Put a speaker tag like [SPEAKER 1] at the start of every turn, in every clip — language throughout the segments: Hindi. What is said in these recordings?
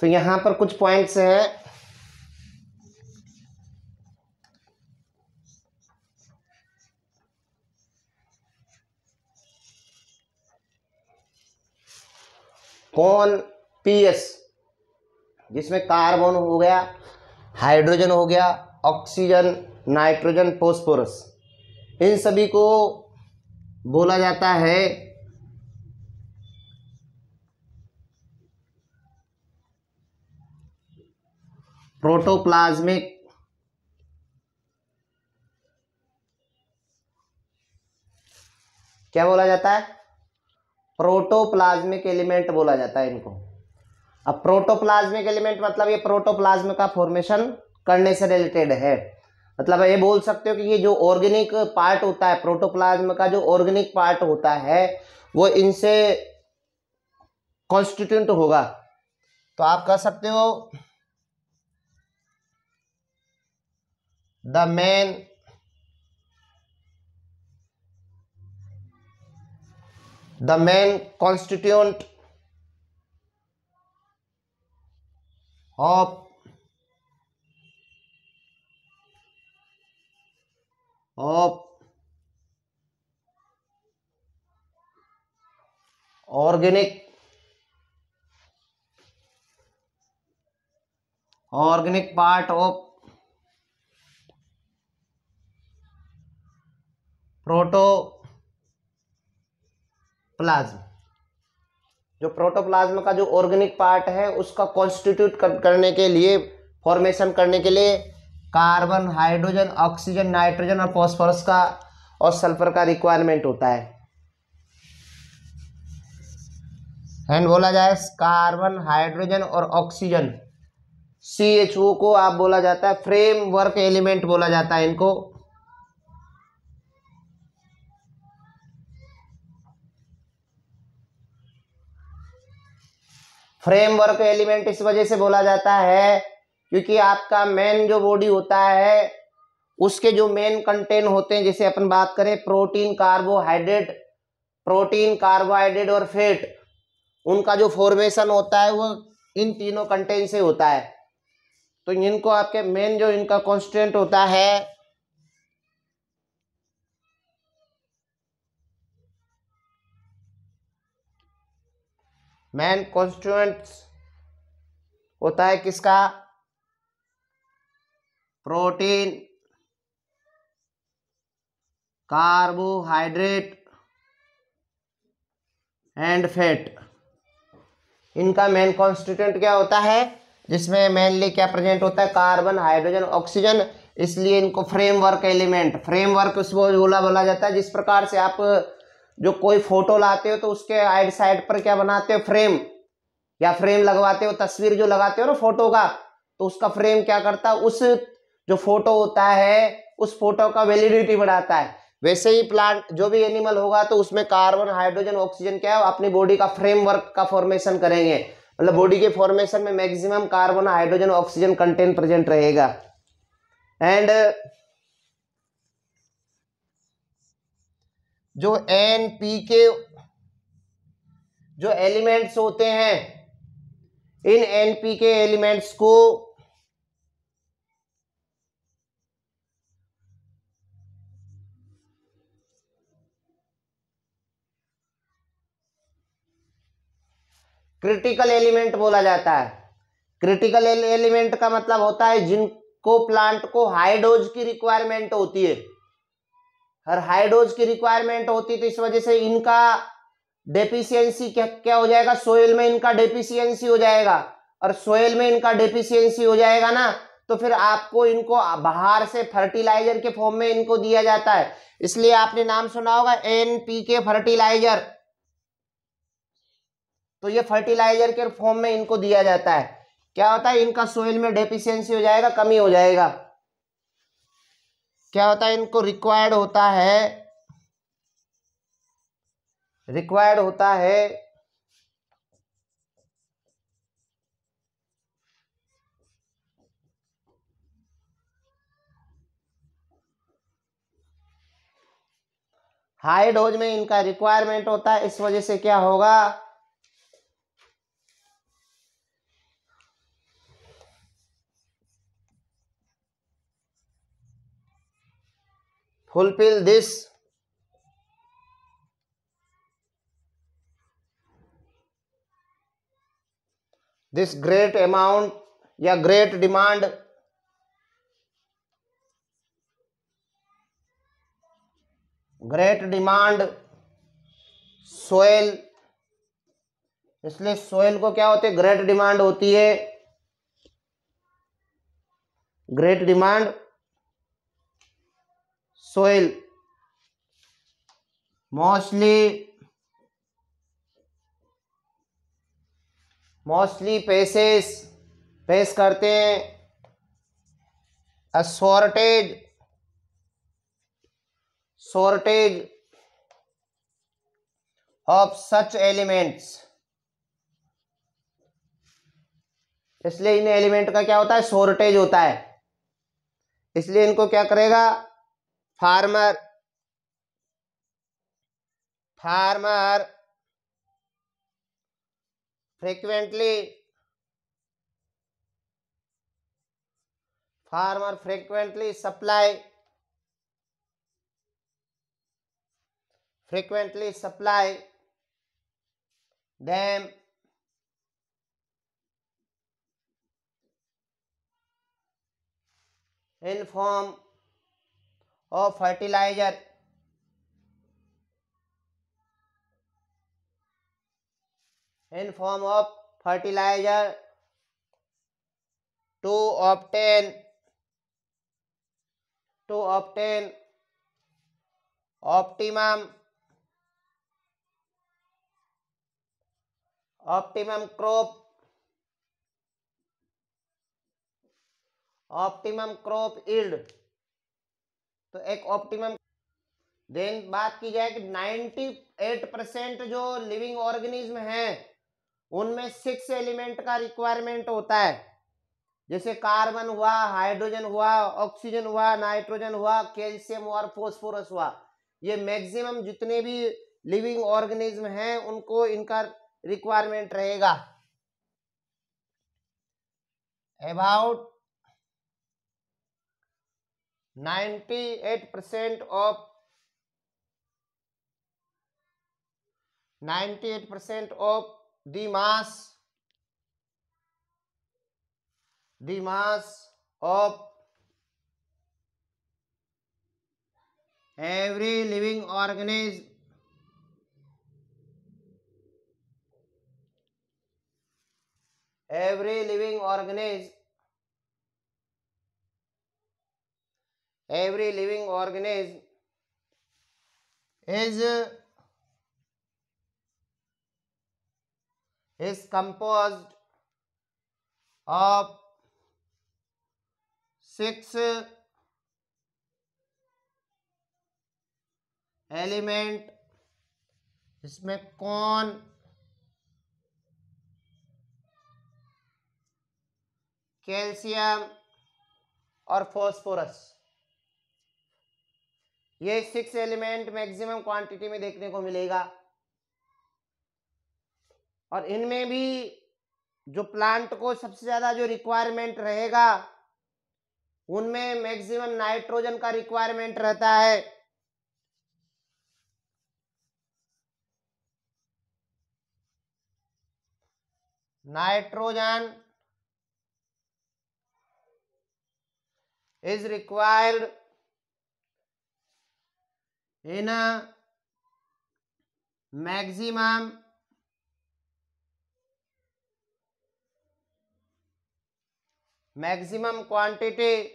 [SPEAKER 1] तो यहां पर कुछ पॉइंट्स हैं। कौन पीएस, जिसमें कार्बन हो गया, हाइड्रोजन हो गया, ऑक्सीजन, नाइट्रोजन, फॉस्फोरस, इन सभी को बोला जाता है प्रोटोप्लाज्मिक क्या बोला जाता है? प्रोटोप्लाज्मिक एलिमेंट बोला जाता है इनको। अब प्रोटोप्लाज्मिक एलिमेंट मतलब ये प्रोटोप्लाज्म का फॉर्मेशन करने से रिलेटेड है। मतलब ये बोल सकते हो कि ये जो ऑर्गेनिक पार्ट होता है, प्रोटोप्लाज्म का जो ऑर्गेनिक पार्ट होता है वो इनसे कॉन्स्टिट्यूट होगा। तो आप कह सकते हो the main constituent of organic part of protoplasm, जो प्रोटोप्लाज्म का जो ऑर्गेनिक पार्ट है उसका कॉन्स्टिट्यूट करने के लिए, फॉर्मेशन करने के लिए कार्बन, हाइड्रोजन, ऑक्सीजन, नाइट्रोजन और फॉस्फोरस का और सल्फर का रिक्वायरमेंट होता है। एंड बोला जाए कार्बन, हाइड्रोजन और ऑक्सीजन, CHO को आप बोला जाता है फ्रेमवर्क एलिमेंट बोला जाता है इनको। फ्रेमवर्क एलिमेंट इस वजह से बोला जाता है क्योंकि आपका मेन जो बॉडी होता है उसके जो मेन कंटेंट होते हैं, जैसे अपन बात करें प्रोटीन, कार्बोहाइड्रेट और फैट, उनका जो फॉर्मेशन होता है वो इन तीनों कंटेंट से होता है। तो इनको आपके मेन जो इनका कांस्टेंट होता है मेन कांस्टेंट होता है किसका? प्रोटीन, कार्बोहाइड्रेट एंड फैट, इनका मेन कॉन्स्टिट्यूएंट क्या होता है, जिसमें मेनली क्या प्रेजेंट होता है? Carbon, hydrogen, oxygen. इसलिए इनको फ्रेमवर्क एलिमेंट, फ्रेमवर्क उसको बोला जाता है। जिस प्रकार से आप जो कोई फोटो लाते हो तो उसके आइड साइड पर क्या बनाते हो? फ्रेम, या फ्रेम लगवाते हो, तस्वीर जो लगाते हो ना फोटो का, तो उसका फ्रेम क्या करता है? उस जो फोटो होता है उस फोटो का वैलिडिटी बढ़ाता है। वैसे ही प्लांट, जो भी एनिमल होगा तो उसमें कार्बन, हाइड्रोजन, ऑक्सीजन क्या है? अपनी बॉडी का फ्रेमवर्क का फॉर्मेशन करेंगे। मतलब बॉडी के फॉर्मेशन में maximum carbon, hydrogen, oxygen content present रहेगा। एंड जो NPK जो एलिमेंट्स होते हैं, इन NPK एलिमेंट्स को क्रिटिकल एलिमेंट बोला जाता है। क्रिटिकल एलिमेंट का मतलब होता है जिनको प्लांट को हाई डोज की रिक्वायरमेंट होती है। हर हाई डोज की रिक्वायरमेंट होती है तो इस वजह से इनका डेफिशिएंसी क्या हो जाएगा? सोइल में इनका डेफिशिएंसी हो जाएगा। और सोइल में इनका डेफिशिएंसी हो जाएगा ना, तो फिर आपको इनको बाहर से फर्टिलाइजर के फॉर्म में इनको दिया जाता है। इसलिए आपने नाम सुना होगा NPK फर्टिलाइजर। तो ये फर्टिलाइजर के फॉर्म में इनको दिया जाता है। क्या होता है? इनका सोइल में डेफिशिएंसी हो जाएगा, कमी हो जाएगा। क्या होता है? इनको रिक्वायर्ड होता है हाई डोज में इनका रिक्वायरमेंट होता है। इस वजह से क्या होगा? fulfill this great amount या great demand सोयल, इसलिए सोयल को क्या होती है, ग्रेट डिमांड होती है, ग्रेट डिमांड सोयल, मोस्टली पेश करते हैं a shortage of such elements, इसलिए इन एलिमेंट का क्या होता है, शॉर्टेज होता है, इसलिए इनको क्या करेगा farmer frequently supply them in form of fertilizer to obtain optimum crop yield। तो एक ऑप्टिमम, देन बात की जाए कि 98% जो लिविंग ऑर्गेनिज्म हैं उनमें 6 एलिमेंट का रिक्वायरमेंट होता है, जैसे कार्बन हुआ, हाइड्रोजन हुआ, ऑक्सीजन हुआ, नाइट्रोजन हुआ, कैल्शियम हुआ और फास्फोरस हुआ। ये मैक्सिमम जितने भी लिविंग ऑर्गेनिज्म हैं उनको इनका रिक्वायरमेंट रहेगा। About 98% of the mass of every living organism is composed of 6 element, इसमें कौन, कैल्शियम और फास्फोरस, ये 6 एलिमेंट मैक्सिमम क्वांटिटी में देखने को मिलेगा। और इनमें भी जो प्लांट को सबसे ज्यादा जो रिक्वायरमेंट रहेगा उनमें मैक्सिमम नाइट्रोजन का रिक्वायरमेंट रहता है। Nitrogen is required in a maximum quantity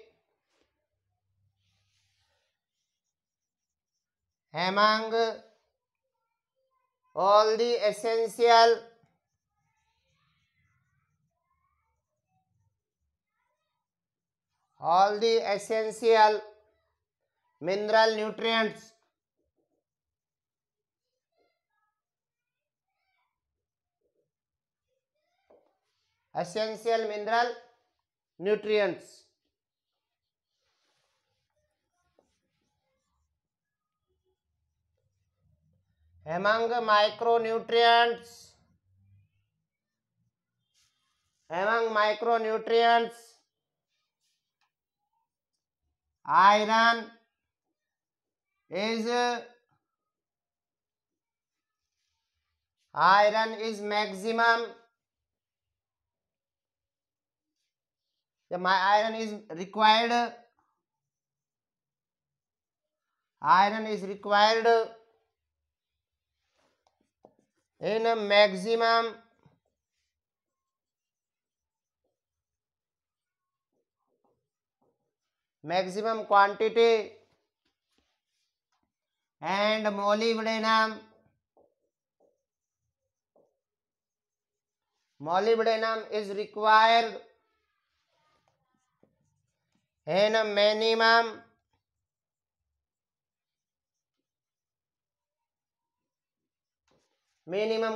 [SPEAKER 1] among all the essential mineral nutrients among micronutrients iron, is iron is maximum, my iron is required, iron is required in a maximum quantity, and molybdenum is required in a minimum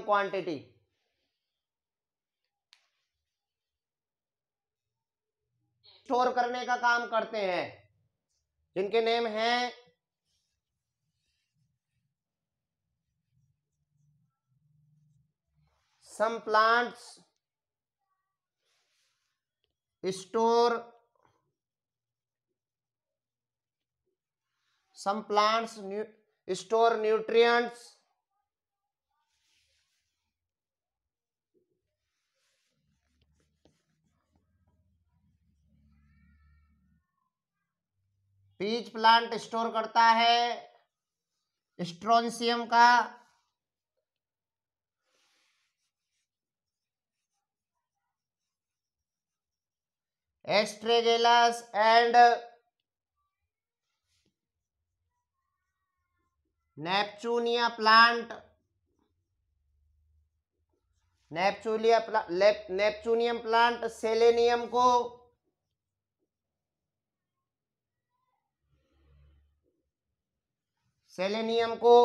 [SPEAKER 1] quantity. Store करने का काम करते हैं, जिनके नेम हैं some plants store nutrients peach plant store करता है स्ट्रोंशियम का, astragalus and neptunia plant, neptunium plant selenium को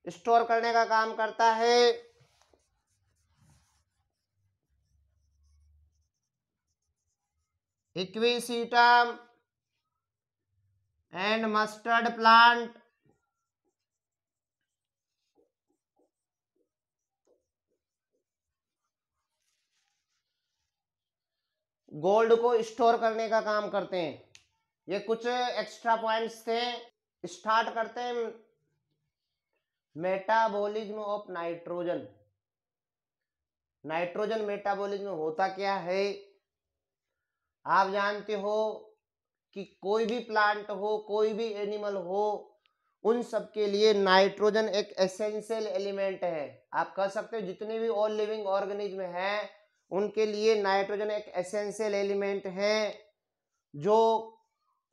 [SPEAKER 1] स्टोर करने का काम करता है। Equisetum and mustard plant gold को स्टोर करने का काम करते हैं। ये कुछ एक्स्ट्रा पॉइंट्स थे। स्टार्ट करते हैं metabolism of nitrogen. Nitrogen metabolism होता क्या है? आप जानते हो कि कोई भी प्लांट हो, कोई भी एनिमल हो, उन सब के लिए नाइट्रोजन एक एसेंशियल एलिमेंट है। आप कह सकते हो जितने भी ऑल लिविंग ऑर्गेनिज्म हैं उनके लिए नाइट्रोजन एक एसेंशियल एलिमेंट है जो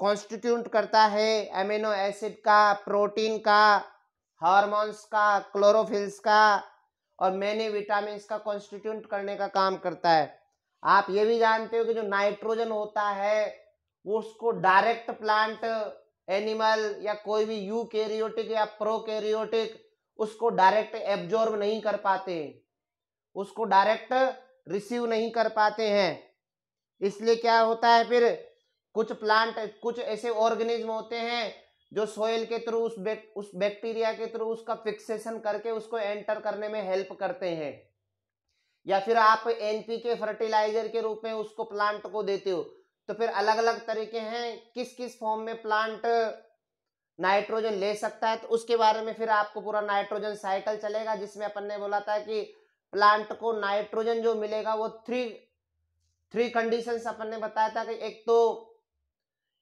[SPEAKER 1] कॉन्स्टिट्यूट करता है अमीनो एसिड का, प्रोटीन का, हार्मोन्स का, क्लोरोफिल्स का और मैनी विटामिन्स का कॉन्स्टिट्यूट करने का काम करता है। आप ये भी जानते हो कि जो नाइट्रोजन होता है वो उसको डायरेक्ट प्लांट, एनिमल या कोई भी यूकैरियोटिक या प्रोकैरियोटिक उसको डायरेक्ट एब्जॉर्ब नहीं कर पाते, उसको डायरेक्ट रिसीव नहीं कर पाते हैं। इसलिए क्या होता है, फिर कुछ प्लांट, कुछ ऐसे ऑर्गेनिज्म होते हैं जो सोइल के थ्रू उस बैक्टीरिया के थ्रू उसका फिक्सेशन करके उसको एंटर करने में हेल्प करते हैं, या फिर आप एनपीके फर्टिलाइजर के रूप में उसको प्लांट को देते हो। तो फिर अलग अलग तरीके हैं किस किस फॉर्म में प्लांट नाइट्रोजन ले सकता है, तो उसके बारे में फिर आपको पूरा नाइट्रोजन साइकिल चलेगा, जिसमें अपन ने बोला था कि प्लांट को नाइट्रोजन जो मिलेगा वो थ्री कंडीशंस अपन ने बताया था कि एक तो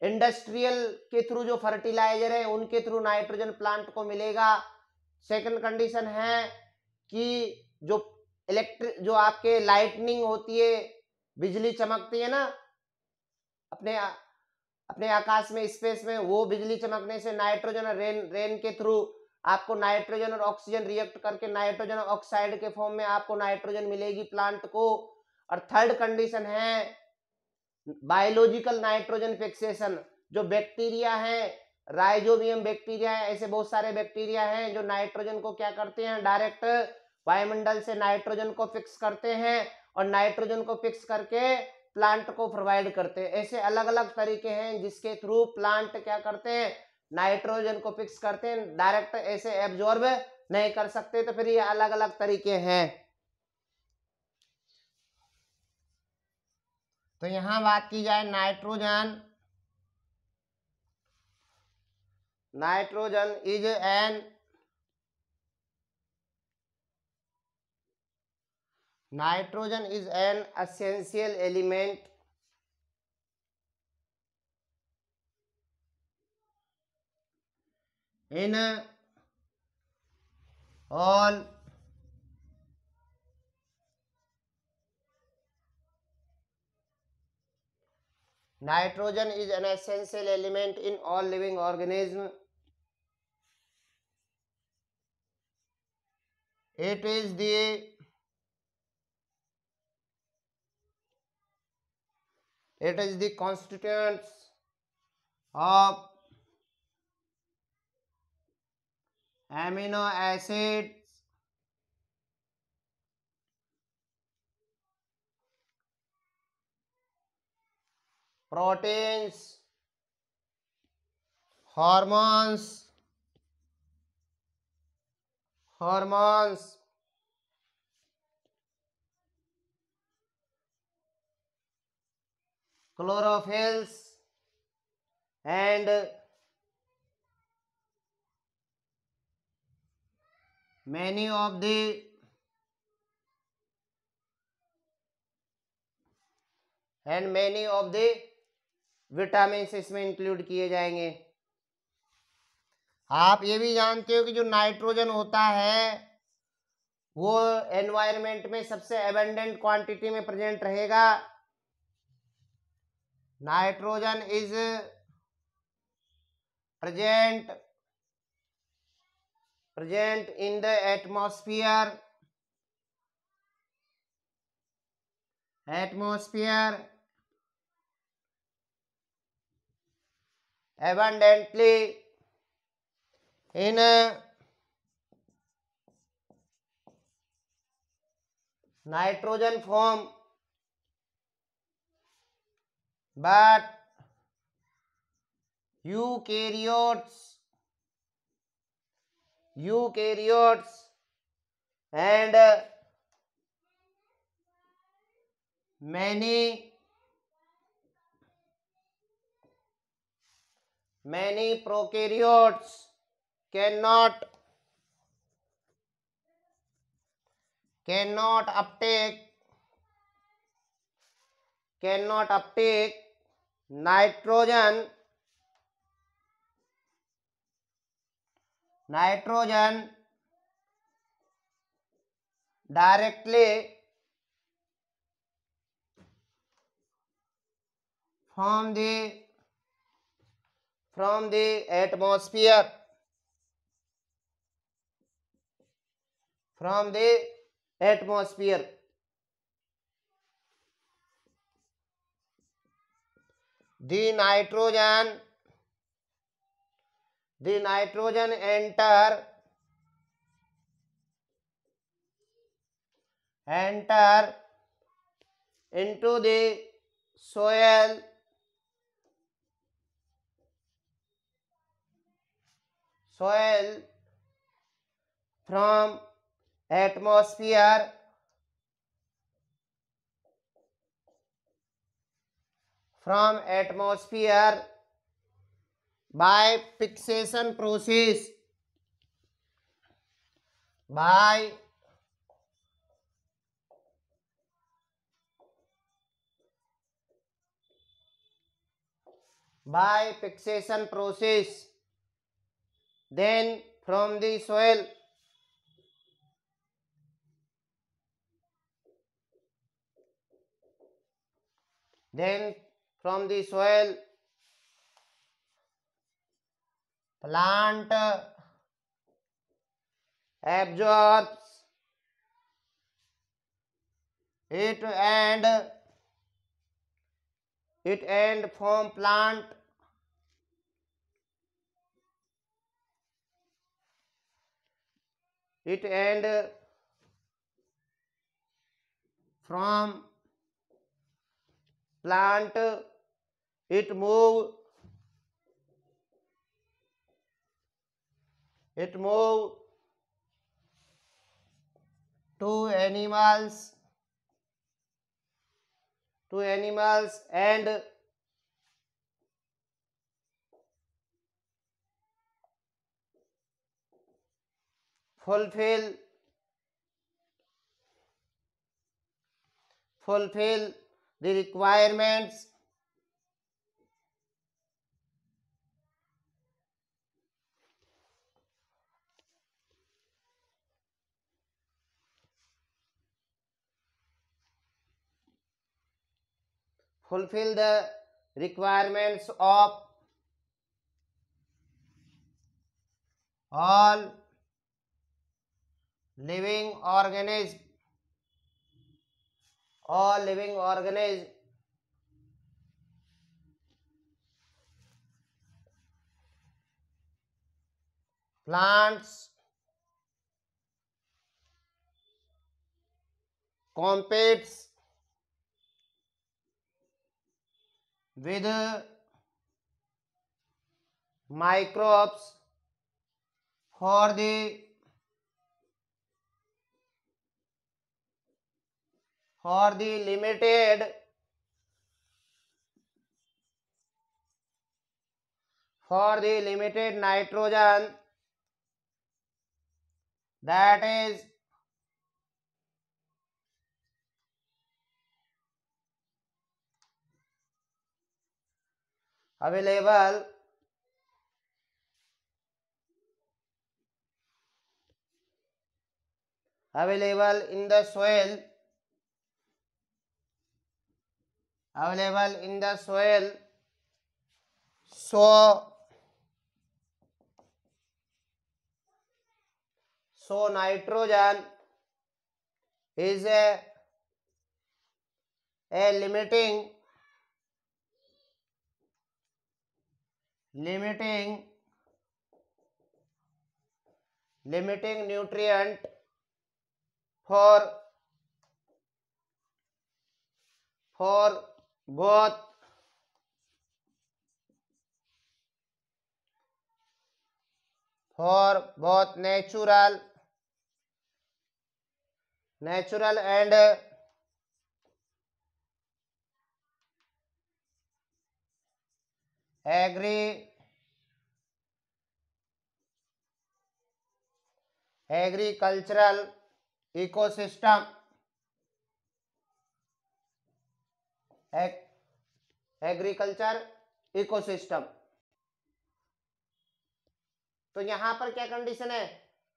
[SPEAKER 1] इंडस्ट्रियल के थ्रू जो फर्टिलाइजर है उनके थ्रू नाइट्रोजन प्लांट को मिलेगा। सेकंड कंडीशन है कि जो आपके लाइटनिंग होती है, बिजली चमकती है ना अपने आकाश में, स्पेस में, वो बिजली चमकने से नाइट्रोजन और रेन के थ्रू आपको नाइट्रोजन और ऑक्सीजन रिएक्ट करके नाइट्रोजन ऑक्साइड के फॉर्म में आपको नाइट्रोजन मिलेगी प्लांट को। और थर्ड कंडीशन है बायोलॉजिकल नाइट्रोजन फिक्सेशन। जो बैक्टीरिया है, राइजोबियम बैक्टीरिया है, ऐसे बहुत सारे बैक्टीरिया हैं जो नाइट्रोजन को क्या करते हैं, डायरेक्ट वायुमंडल से नाइट्रोजन को फिक्स करते हैं और नाइट्रोजन को फिक्स करके प्लांट को प्रोवाइड करते हैं। ऐसे अलग अलग तरीके हैं जिसके थ्रू प्लांट क्या करते हैं, नाइट्रोजन को फिक्स करते हैं, डायरेक्ट ऐसे एब्जॉर्ब नहीं कर सकते। तो फिर ये अलग अलग तरीके हैं। तो यहां बात की जाए nitrogen nitrogen is an essential element in all nitrogen is an essential element in all living organisms. It is the constituents of amino acids, proteins, hormones, chlorophylls, and many of the vitamin इसमें इंक्लूड किए जाएंगे। आप ये भी जानते हो कि जो नाइट्रोजन होता है वो एनवायरनमेंट में सबसे एबंडेंट क्वांटिटी में प्रेजेंट रहेगा। Nitrogen is present in the atmosphere abundantly in nitrogen form, but eukaryotes and many prokaryotes cannot uptake nitrogen directly from the atmosphere, the nitrogen enter into the soil from atmosphere by fixation process, then from the soil plant absorbs it and from plant it move to animals and fulfill the requirements fulfill the requirements of all living organisms, plants competes with microbes for the limited nitrogen that is available in the soil, so nitrogen is a limiting nutrient for both natural and agricultural ecosystem. तो यहां पर क्या कंडीशन है,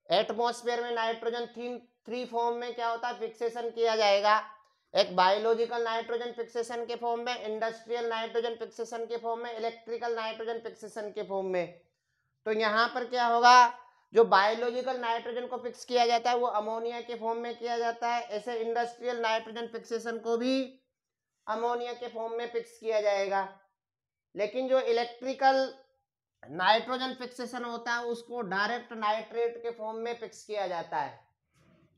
[SPEAKER 1] एटमॉस्फेयर में नाइट्रोजन थ्री फॉर्म में क्या होता है, फिक्सेशन किया जाएगा। एक बायोलॉजिकल नाइट्रोजन फिक्सेशन के फॉर्म में, इंडस्ट्रियल नाइट्रोजन फिक्सेशन के फॉर्म में, इलेक्ट्रिकल नाइट्रोजन फिक्सेशन के फॉर्म में। तो यहाँ पर क्या होगा, जो बायोलॉजिकल नाइट्रोजन को फिक्स किया जाता है वो अमोनिया के फॉर्म में किया जाता है। ऐसे इंडस्ट्रियल नाइट्रोजन फिक्सेशन को भी अमोनिया के फॉर्म में फिक्स किया जाएगा। लेकिन जो इलेक्ट्रिकल नाइट्रोजन फिक्सेशन होता है उसको डायरेक्ट नाइट्रेट के फॉर्म में फिक्स किया जाता है,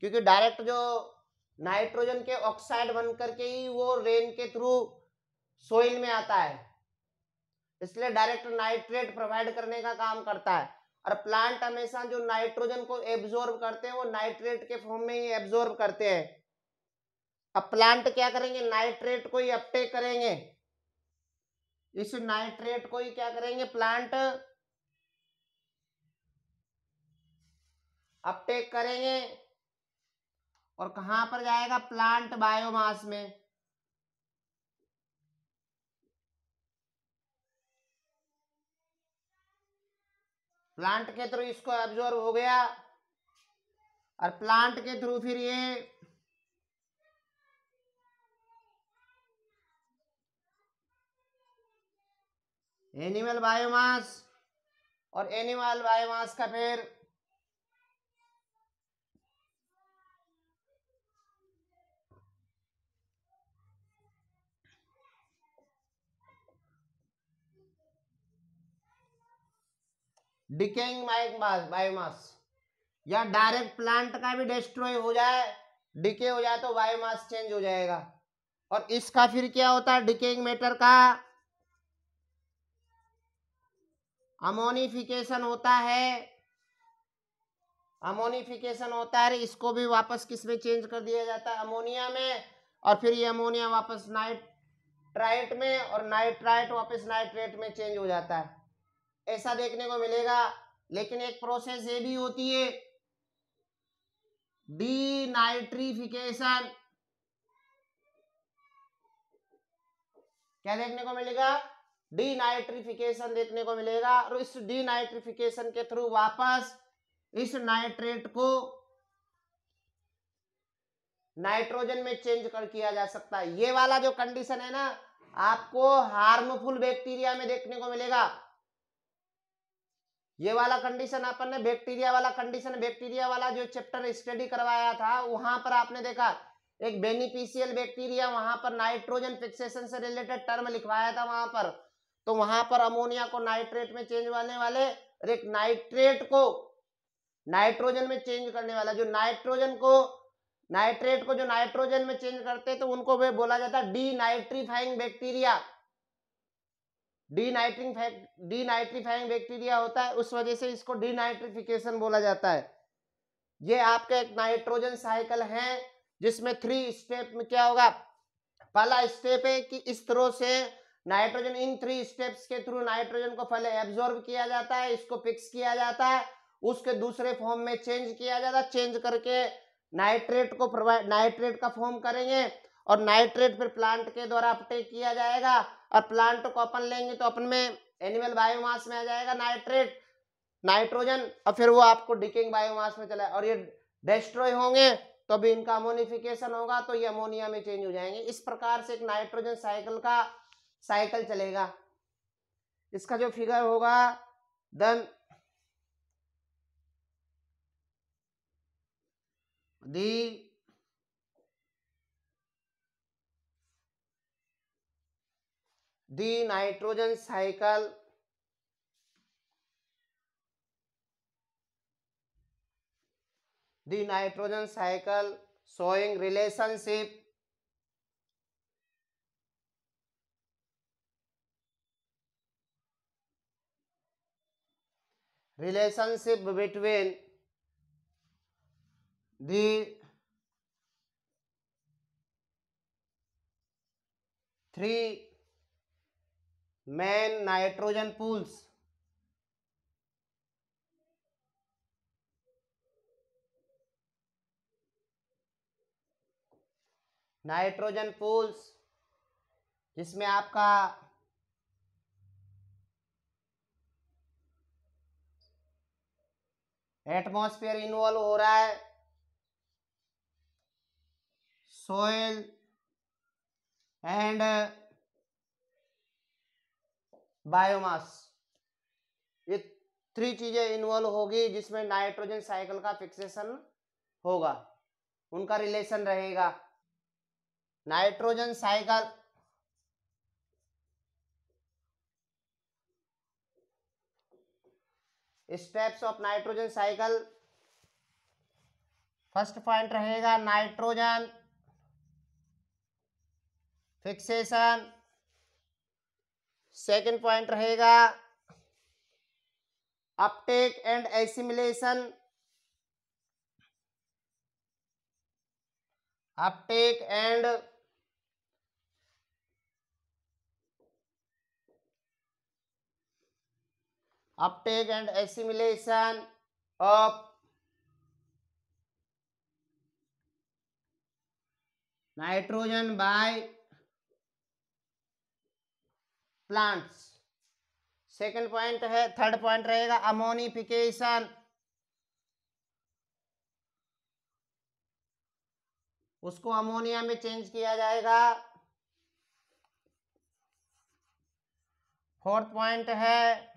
[SPEAKER 1] क्योंकि डायरेक्ट जो नाइट्रोजन के ऑक्साइड बन करके ही वो रेन के थ्रू सोइल में आता है, इसलिए डायरेक्ट नाइट्रेट प्रोवाइड करने का काम करता है। और प्लांट हमेशा जो नाइट्रोजन को एब्जॉर्ब करते हैं वो नाइट्रेट के फॉर्म में ही एब्जॉर्ब करते हैं। अब प्लांट क्या करेंगे, नाइट्रेट को ही अपटेक करेंगे, इस नाइट्रेट को ही क्या करेंगे, प्लांट अपटेक करेंगे और कहां पर जाएगा, प्लांट बायोमास में। प्लांट के थ्रू इसको एब्जॉर्ब हो गया और प्लांट के थ्रू फिर ये एनिमल बायोमास और एनिमल बायोमास का फिर डिकेइंग बायोमास, या डायरेक्ट प्लांट का भी डिस्ट्रॉय हो जाए, डिके हो जाए तो बायोमास चेंज हो जाएगा। और इसका फिर क्या होता है, डिकेइंग मैटर का अमोनिफिकेशन होता है, इसको भी वापस किस में चेंज कर दिया जाता है, अमोनिया में। और फिर ये अमोनिया वापस नाइट्राइट में और नाइट्राइट वापस नाइट्रेट में चेंज हो जाता है, ऐसा देखने को मिलेगा। लेकिन एक प्रोसेस ये भी होती है डीनाइट्रिफिकेशन। क्या देखने को मिलेगा? डीनाइट्रिफिकेशन देखने को मिलेगा। और इस डीनाइट्रिफिकेशन के थ्रू वापस इस नाइट्रेट को नाइट्रोजन में चेंज कर किया जा सकता है। ये वाला जो कंडीशन है ना, आपको हार्मफुल बैक्टीरिया में देखने को मिलेगा। ये वाला कंडीशन अपन ने बैक्टीरिया वाला कंडीशन, बैक्टीरिया वाला जो चैप्टर स्टडी करवाया था, वहां पर आपने देखा एक बेनिफिशियल बैक्टीरिया, वहां पर नाइट्रोजन फिक्सेशन से रिलेटेड टर्म लिखवाया था वहां पर। तो वहां पर अमोनिया को नाइट्रेट में चेंज होने वाले और एक नाइट्रेट को नाइट्रोजन में चेंज करने वाला, जो नाइट्रोजन को नाइट्रेट को जो नाइट्रोजन में चेंज करते तो उनको वे बोला जाता है डीनाइट्रीफाइंग बैक्टीरिया। डीनाइट्रीफाइंग बैक्टीरिया होता है, उस वजह से इसको डीनाइट्रिफिकेशन बोला जाता है। ये आपका एक नाइट्रोजन साइकिल है जिसमें 3 स्टेप में क्या होगा। पहला स्टेप है कि इस तरह से नाइट्रोजन, इन 3 स्टेप्स के थ्रू नाइट्रोजन को पहले एब्जॉर्ब किया जाता है, इसको फिक्स किया जाता है, उसके दूसरे फॉर्म में चेंज किया जाता है, चेंज करके नाइट्रेट को प्रोवाइड, नाइट्रेट का फॉर्म करेंगे और नाइट्रेट फिर प्लांट के द्वारा अपटेक किया जाएगा और प्लांट को अपन लेंगे तो अपन में एनिमल बायोमास में आ जाएगा नाइट्रेट, नाइट्रोजन, और फिर वो आपको डिकेइंग बायोमास में चला और ये डिस्ट्रॉय होंगे तो भी इनका अमोनिफिकेशन होगा तो ये अमोनिया में चेंज हो जाएंगे। इस प्रकार से एक नाइट्रोजन साइकिल का साइकिल चलेगा। इसका जो फिगर होगा then the nitrogen cycle showing relationship between the 3 main nitrogen pools. Nitrogen pools जिसमें आपका एटमॉस्फेयर इन्वॉल्व हो रहा है, सोइल एंड बायोमास, ये 3 चीजें इन्वॉल्व होगी जिसमें नाइट्रोजन साइकिल का फिक्सेशन होगा, उनका रिलेशन रहेगा। Nitrogen cycle steps of nitrogen cycle, first point रहेगा नाइट्रोजन फिक्सेशन, सेकंड पॉइंट रहेगा Uptake and assimilation, Uptake and assimilation of nitrogen by plants। Second point है, थर्ड पॉइंट रहेगा अमोनिफिकेशन, उसको अमोनिया में चेंज किया जाएगा। फोर्थ पॉइंट है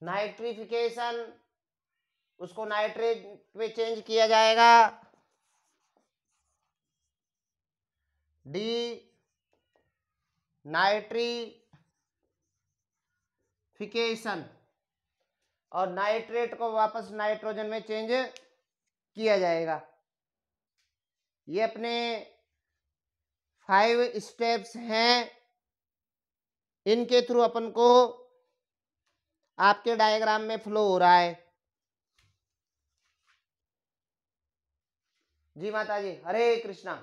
[SPEAKER 1] नाइट्रिफिकेशन, उसको नाइट्रेट में चेंज किया जाएगा। डी नाइट्रिफिकेशन, और नाइट्रेट को वापस नाइट्रोजन में चेंज किया जाएगा। ये अपने 5 स्टेप्स हैं, इनके थ्रू अपन को आपके डायग्राम में फ्लो हो रहा है। जी माता जी, हरे कृष्णा।